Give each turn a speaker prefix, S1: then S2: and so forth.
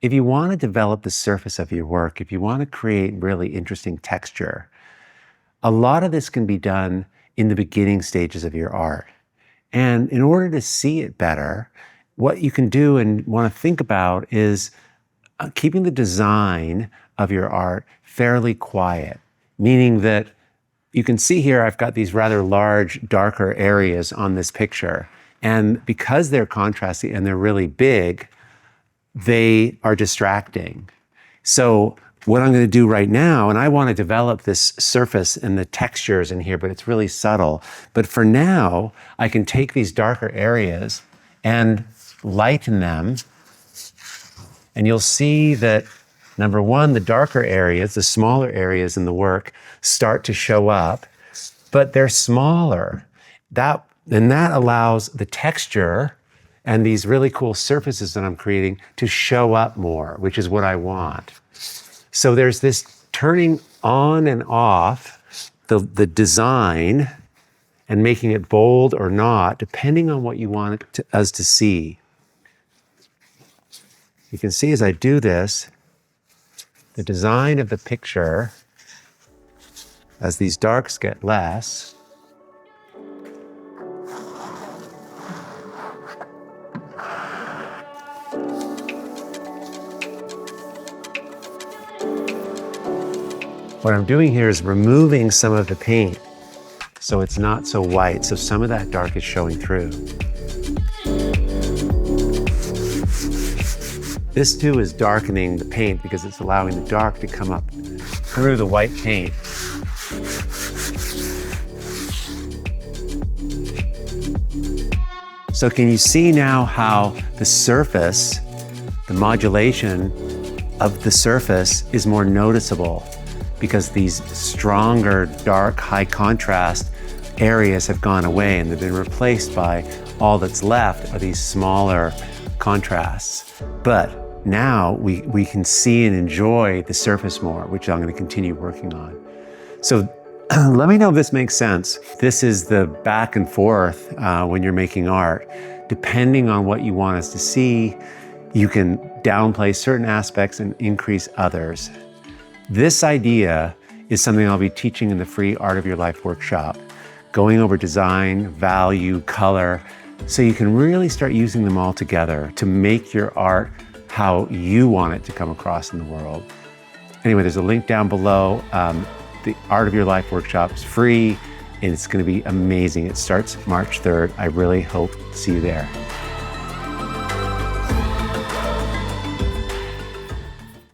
S1: if you want to develop the surface of your work, if you want to create really interesting texture, a lot of this can be done in the beginning stages of your art. And in order to see it better, what you can do and want to think about is keeping the design of your art fairly quiet, meaning that you can see here I've got these rather large, darker areas on this picture. And because they're contrasty and they're really big, they are distracting. So what I'm going to do right now, and I want to develop this surface and the textures in here, but it's really subtle. But for now, I can take these darker areas and lighten them. And you'll see that, number one, the darker areas, the smaller areas in the work start to show up, but they're smaller. And that allows the texture and these really cool surfaces that I'm creating to show up more, which is what I want. So there's this turning on and off the design and making it bold or not, depending on what you want us to see. You can see as I do this, the design of the picture, as these darks get less, what I'm doing here is removing some of the paint so it's not so white, so some of that dark is showing through. This too is darkening the paint because it's allowing the dark to come up through the white paint. So can you see now how the surface, the modulation of the surface is more noticeable? Because these stronger, dark, high contrast areas have gone away and they've been replaced by all that's left are these smaller contrasts. But now we can see and enjoy the surface more, which I'm going to continue working on. So let me know if this makes sense. This is the back and forth when you're making art. Depending on what you want us to see, you can downplay certain aspects and increase others. This idea is something I'll be teaching in the free Art of Your Life workshop, going over design, value, color, so you can really start using them all together to make your art how you want it to come across in the world. Anyway, there's a link down below. The Art of Your Life workshop is free and it's going to be amazing. It starts March 3rd. I really hope to see you there.